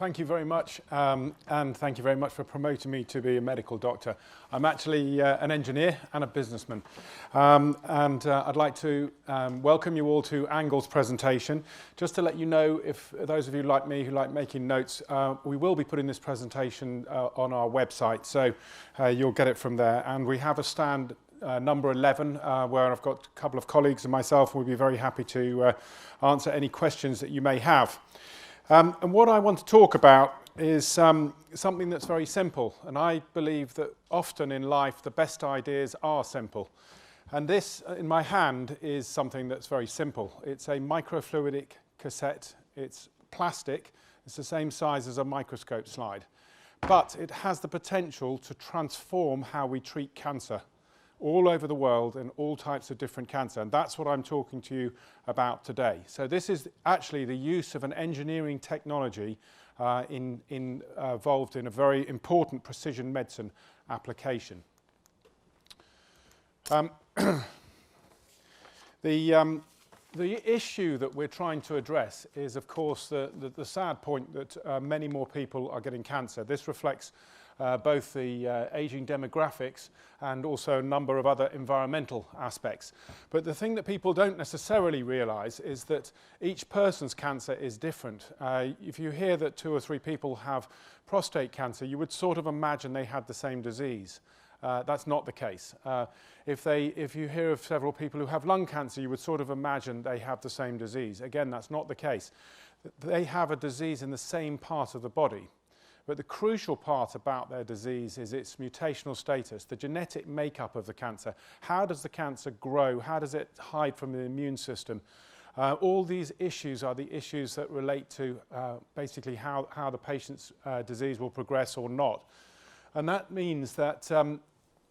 thank you very much, and thank you very much for promoting me to be a medical doctor. I'm actually an engineer and a businessman, I'd like to welcome you all to Angle's presentation. Just to let you know, if those of you like me who like making notes, we will be putting this presentation on our website, so you'll get it from there. And we have a stand number 11, where I've got a couple of colleagues and myself, and we'll be very happy to answer any questions that you may have. And what I want to talk about is something that's very simple, and I believe that often in life the best ideas are simple. And this in my hand is something that's very simple. It's a microfluidic cassette. It's plastic. It's the same size as a microscope slide, but it has the potential to transform how we treat cancer all over the world and all types of different cancer. And that's what I'm talking to you about today. So this is actually the use of an engineering technology involved in a very important precision medicine application. The issue that we're trying to address is, of course, the sad point that many more people are getting cancer. This reflects both the aging demographics and also a number of other environmental aspects. But the thing that people don't necessarily realize is that each person's cancer is different. If you hear that 2 or 3 people have prostate cancer, you would sort of imagine they had the same disease. That's not the case. If you hear of several people who have lung cancer, you would sort of imagine they have the same disease. Again, that's not the case. They have a disease in the same part of the body. But the crucial part about their disease is its mutational status, the genetic makeup of the cancer. How does the cancer grow? How does it hide from the immune system? All these issues are the issues that relate to basically how the patient's disease will progress or not. And that means that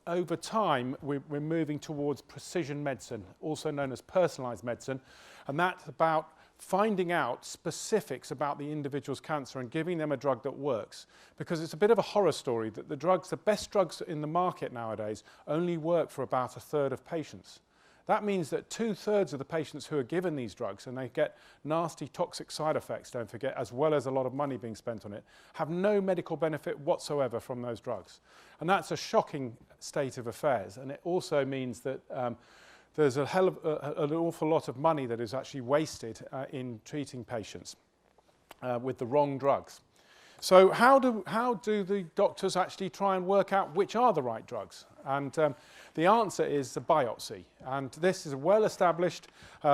over time, we're moving towards precision medicine, also known as personalized medicine. And that's about finding out specifics about the individual's cancer and giving them a drug that works. Because it's a bit of a horror story that the best drugs in the market nowadays only work for about 1/3 of patients. That means that 2/3 of the patients who are given these drugs, and they get nasty toxic side effects, don't forget, as well as a lot of money being spent on it, have no medical benefit whatsoever from those drugs. And that's a shocking state of affairs. And it also means that there's an awful lot of money that is actually wasted in treating patients with the wrong drugs. So how do the doctors actually try and work out which are the right drugs? And the answer is the biopsy. And this is a well-established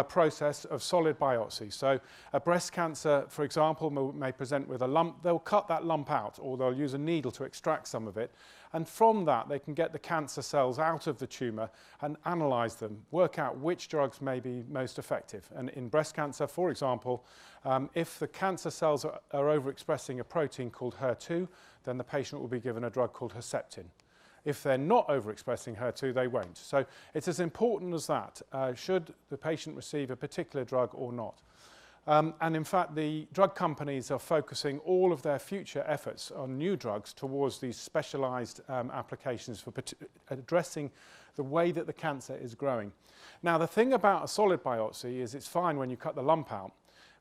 process of solid biopsy. So a breast cancer, for example, may present with a lump. They'll cut that lump out, or they'll use a needle to extract some of it. And from that, they can get the cancer cells out of the tumour and analyse them, work out which drugs may be most effective. And in breast cancer, for example, if the cancer cells are overexpressing a protein called HER2, then the patient will be given a drug called Herceptin. If they're not overexpressing HER2, they won't. So it's as important as that. Should the patient receive a particular drug or not? And in fact, the drug companies are focusing all of their future efforts on new drugs towards these specialized applications for addressing the way that the cancer is growing. Now, the thing about a solid biopsy is it's fine when you cut the lump out,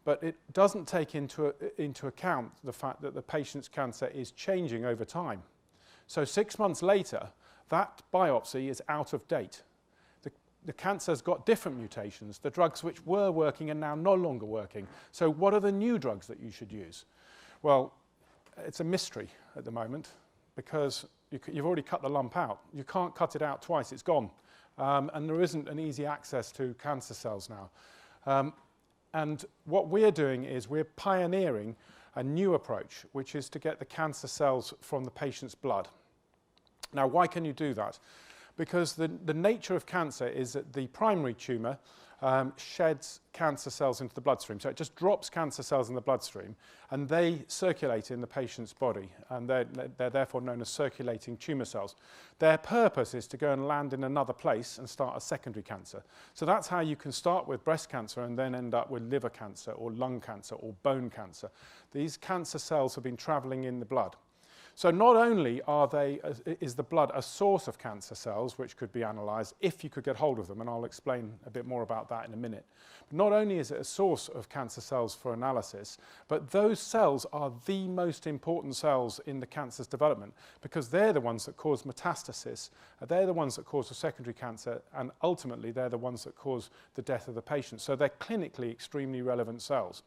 but it doesn't take into account the fact that the patient's cancer is changing over time. So 6 months later, that biopsy is out of date. The cancer's got different mutations. The drugs which were working are now no longer working. So what are the new drugs that you should use? Well, it's a mystery at the moment because you've already cut the lump out. You can't cut it out twice, it's gone. And there isn't an easy access to cancer cells now. And what we're doing is we're pioneering a new approach, which is to get the cancer cells from the patient's blood. Now, why can you do that? Because the nature of cancer is that the primary tumour sheds cancer cells into the bloodstream. So it just drops cancer cells in the bloodstream, and they circulate in the patient's body, and they're therefore known as circulating tumour cells. Their purpose is to go and land in another place and start a secondary cancer. So that's how you can start with breast cancer and then end up with liver cancer or lung cancer or bone cancer. These cancer cells have been travelling in the blood. So not only is the blood a source of cancer cells, which could be analysed if you could get hold of them, and I'll explain a bit more about that in a minute. But not only is it a source of cancer cells for analysis, but those cells are the most important cells in the cancer's development, because they're the ones that cause metastasis, they're the ones that cause the secondary cancer, and ultimately they're the ones that cause the death of the patient. So they're clinically extremely relevant cells.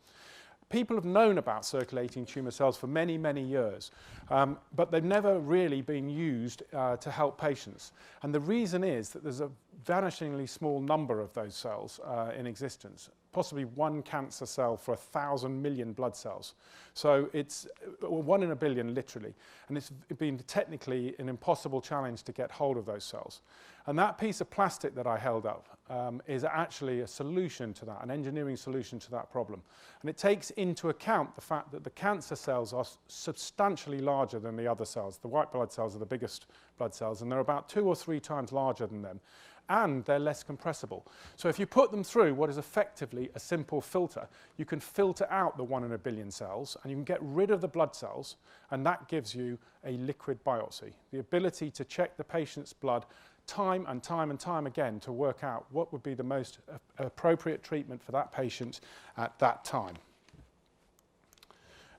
People have known about circulating tumour cells for many, many years, but they've never really been used to help patients. And the reason is that there's a vanishingly small number of those cells in existence, possibly one cancer cell for 1,000 million blood cells. So it's 1 in a billion, literally. And it's been technically an impossible challenge to get hold of those cells. And that piece of plastic that I held up is actually a solution to that, an engineering solution to that problem. And it takes into account the fact that the cancer cells are substantially larger than the other cells. The white blood cells are the biggest blood cells, and they're about 2 or 3 times larger than them. And they're less compressible. So if you put them through what is effectively a simple filter, you can filter out the 1 in a billion cells, and you can get rid of the blood cells, and that gives you a liquid biopsy, the ability to check the patient's blood time and time and time again to work out what would be the most appropriate treatment for that patient at that time.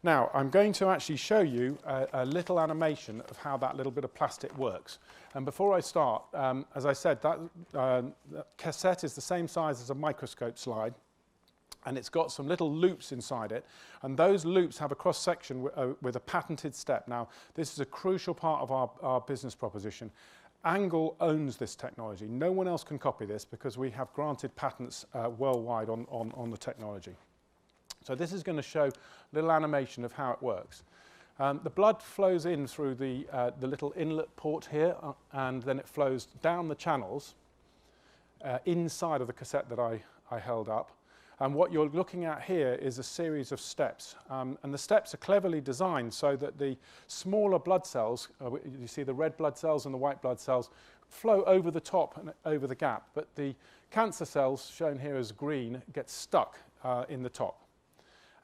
Now, I'm going to actually show you a little animation of how that little bit of plastic works. And before I start, as I said, that cassette is the same size as a microscope slide, and it's got some little loops inside it, and those loops have a cross-section with a patented step. Now, this is a crucial part of our business proposition. Angle owns this technology. No one else can copy this because we have granted patents worldwide on the technology. So this is going to show a little animation of how it works. The blood flows in through the little inlet port here, and then it flows down the channels inside of the cassette that I held up. And what you're looking at here is a series of steps. And the steps are cleverly designed so that the smaller blood cells, you see the red blood cells and the white blood cells, flow over the top and over the gap. But the cancer cells, shown here as green, get stuck in the top.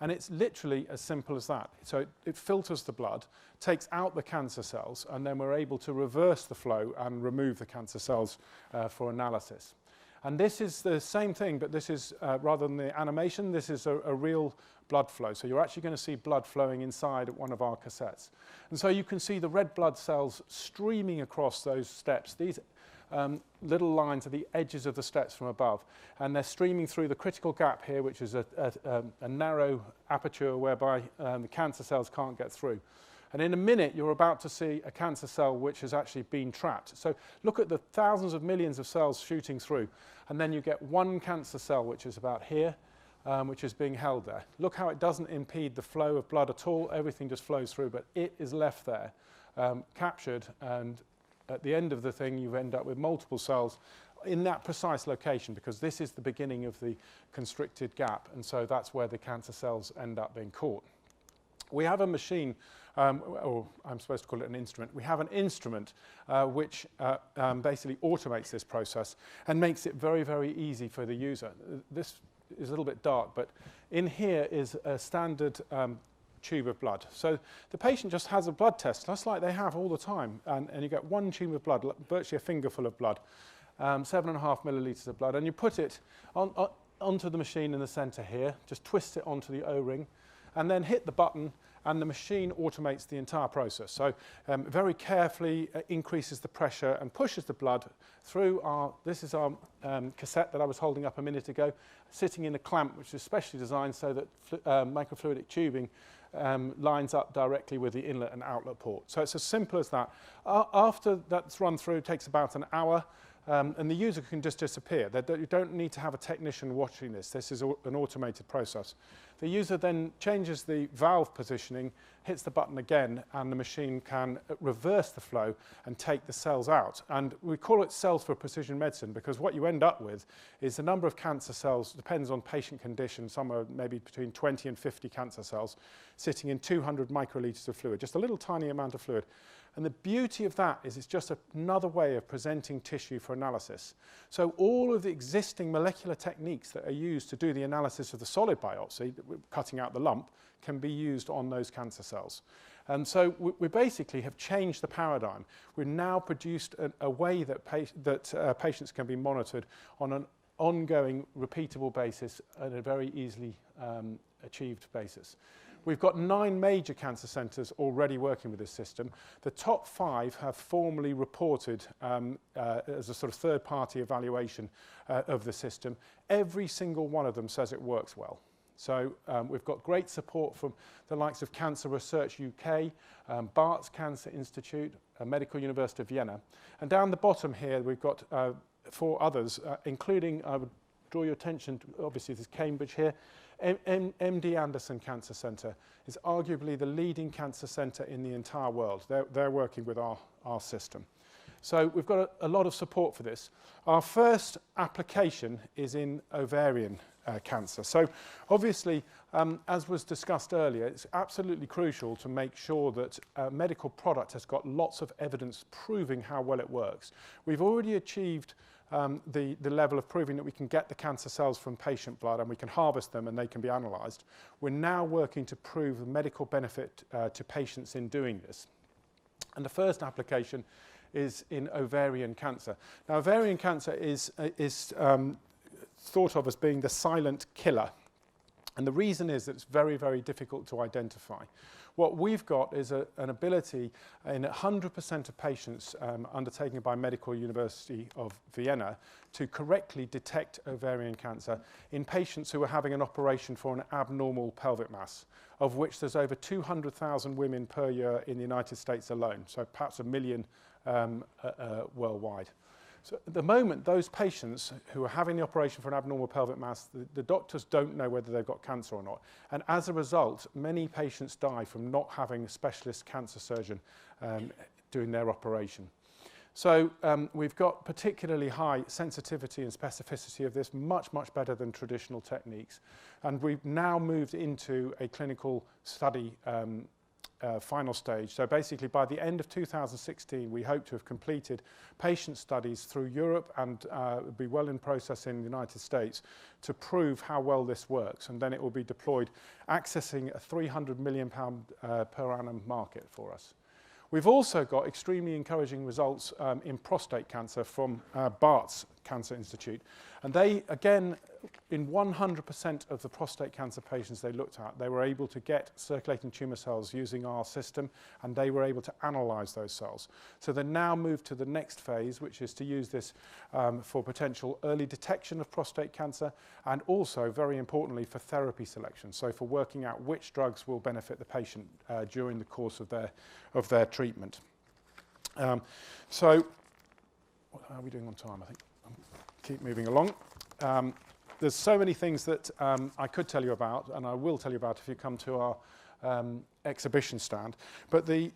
And it's literally as simple as that. So it filters the blood, takes out the cancer cells, and then we're able to reverse the flow and remove the cancer cells for analysis. And this is the same thing, but this is, rather than the animation, this is a real blood flow. So you're actually going to see blood flowing inside one of our cassettes. And so you can see the red blood cells streaming across those steps. These little lines are the edges of the steps from above, and they're streaming through the critical gap here, which is a narrow aperture whereby the cancer cells can't get through. And in a minute, you're about to see a cancer cell which has actually been trapped. So look at the thousands of millions of cells shooting through, and then you get one cancer cell, which is about here, which is being held there. Look how it doesn't impede the flow of blood at all. Everything just flows through, but it is left there, captured, and at the end of the thing, you end up with multiple cells in that precise location, because this is the beginning of the constricted gap, and so that's where the cancer cells end up being caught. We have a machine, or I'm supposed to call it an instrument. We have an instrument which basically automates this process and makes it very, very easy for the user. This is a little bit dark, but in here is a standard tube of blood. So the patient just has a blood test, just like they have all the time, and you get one tube of blood, virtually a fingerful of blood, 7.5 millilitres of blood, and you put it onto the machine in the centre here, just twist it onto the O-ring, and then hit the button, and the machine automates the entire process. So very carefully increases the pressure and pushes the blood through this is our cassette that I was holding up a minute ago, sitting in a clamp which is specially designed so that microfluidic tubing lines up directly with the inlet and outlet port. So it's as simple as that. After that's run through, it takes about an hour, and the user can just disappear. You don't need to have a technician watching this. This is an automated process. The user then changes the valve positioning, hits the button again, and the machine can reverse the flow and take the cells out. And we call it cells for precision medicine because what you end up with is the number of cancer cells depends on patient condition. Some are maybe between 20 and 50 cancer cells sitting in 200 microliters of fluid, just a little tiny amount of fluid. And the beauty of that is it's just another way of presenting tissue for analysis. So all of the existing molecular techniques that are used to do the analysis of the solid biopsy, cutting out the lump, can be used on those cancer cells. And so we basically have changed the paradigm. We've now produced a way that patients can be monitored on an ongoing, repeatable basis at a very easily achieved basis. We've got 9 major cancer centres already working with this system. The top 5 have formally reported as a sort of third-party evaluation of the system. Every single one of them says it works well. So we've got great support from the likes of Cancer Research UK, Barts Cancer Institute, Medical University of Vienna. And down the bottom here, we've got 4 others, including, I would draw your attention to, obviously, there's Cambridge here. MD Anderson Cancer Centre is arguably the leading cancer centre in the entire world. They're working with our system. So we've got a lot of support for this. Our first application is in ovarian cancer. So obviously, as was discussed earlier, it's absolutely crucial to make sure that a medical product has got lots of evidence proving how well it works. We've already achieved the level of proving that we can get the cancer cells from patient blood and we can harvest them and they can be analysed. We're now working to prove the medical benefit to patients in doing this. And the first application is in ovarian cancer. Now, ovarian cancer is thought of as being the silent killer. And the reason is that it's very, very difficult to identify. What we've got is an ability in 100% of patients undertaken by Medical University of Vienna to correctly detect ovarian cancer in patients who are having an operation for an abnormal pelvic mass, of which there's over 200,000 women per year in the United States alone, so perhaps 1 million worldwide. So at the moment, those patients who are having the operation for an abnormal pelvic mass, the doctors don't know whether they've got cancer or not. And as a result, many patients die from not having a specialist cancer surgeon doing their operation. So we've got particularly high sensitivity and specificity of this, much, much better than traditional techniques. And we've now moved into a clinical study final stage. So basically, by the end of 2016, we hope to have completed patient studies through Europe and be well in process in the United States to prove how well this works. And then it will be deployed, accessing a £300 million per annum market for us. We've also got extremely encouraging results in prostate cancer from Barts Cancer Institute. And they, again, in 100% of the prostate cancer patients they looked at, they were able to get circulating tumour cells using our system, and they were able to analyse those cells. So they now move to the next phase, which is to use this for potential early detection of prostate cancer, and also, very importantly, for therapy selection. So for working out which drugs will benefit the patient during the course of their treatment. So, what are we doing on time? I think keep moving along. There's so many things that I could tell you about, and I will tell you about if you come to our exhibition stand. But the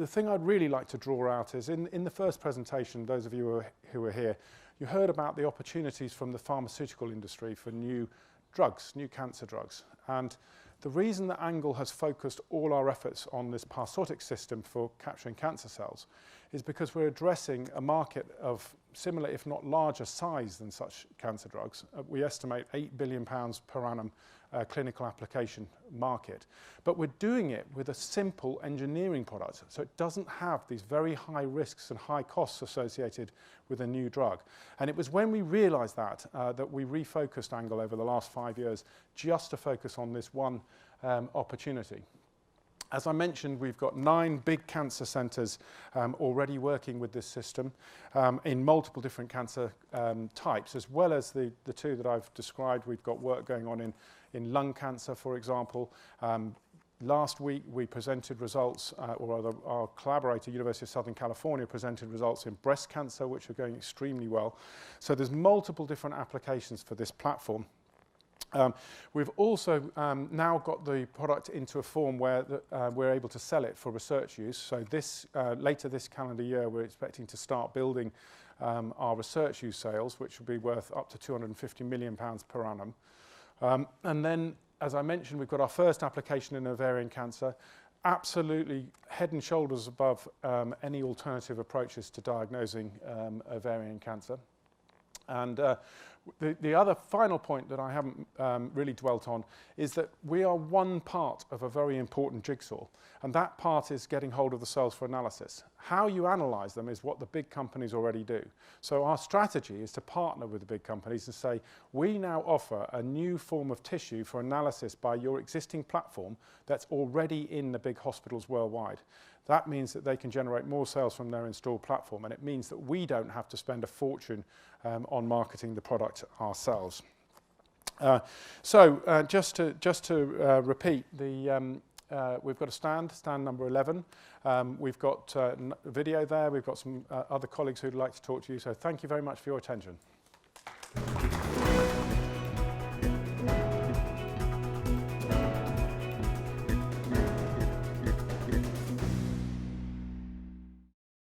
thing I'd really like to draw out is in the first presentation, those of you who were here, you heard about the opportunities from the pharmaceutical industry for new drugs, new cancer drugs. And the reason that ANGLE has focused all our efforts on this Parsortix system for capturing cancer cells is because we're addressing a market of similar, if not larger size than such cancer drugs. We estimate £8 billion per annum clinical application market. But we're doing it with a simple engineering product, so it doesn't have these very high risks and high costs associated with a new drug. And it was when we realized that that we refocused ANGLE over the last 5 years just to focus on this one opportunity. As I mentioned, we've got 9 big cancer centres already working with this system in multiple different cancer types, as well as the 2 that I've described. We've got work going on in lung cancer, for example. Last week, we presented results, or rather our collaborator, University of Southern California, presented results in breast cancer, which are going extremely well. So there's multiple different applications for this platform. We've also now got the product into a form where we're able to sell it for research use. So later this calendar year, we're expecting to start building our research use sales, which will be worth up to £250 million per annum. And then, as I mentioned, we've got our first application in ovarian cancer, absolutely head and shoulders above any alternative approaches to diagnosing ovarian cancer. And the other final point that I haven't really dwelt on is that we are one part of a very important jigsaw, and that part is getting hold of the cells for analysis. How you analyse them is what the big companies already do. So our strategy is to partner with the big companies and say, we now offer a new form of tissue for analysis by your existing platform that's already in the big hospitals worldwide. That means that they can generate more sales from their installed platform, and it means that we don't have to spend a fortune on marketing the product ourselves. Just to repeat, we've got a stand number 11. We've got video there. We've got some other colleagues who'd like to talk to you. So thank you very much for your attention.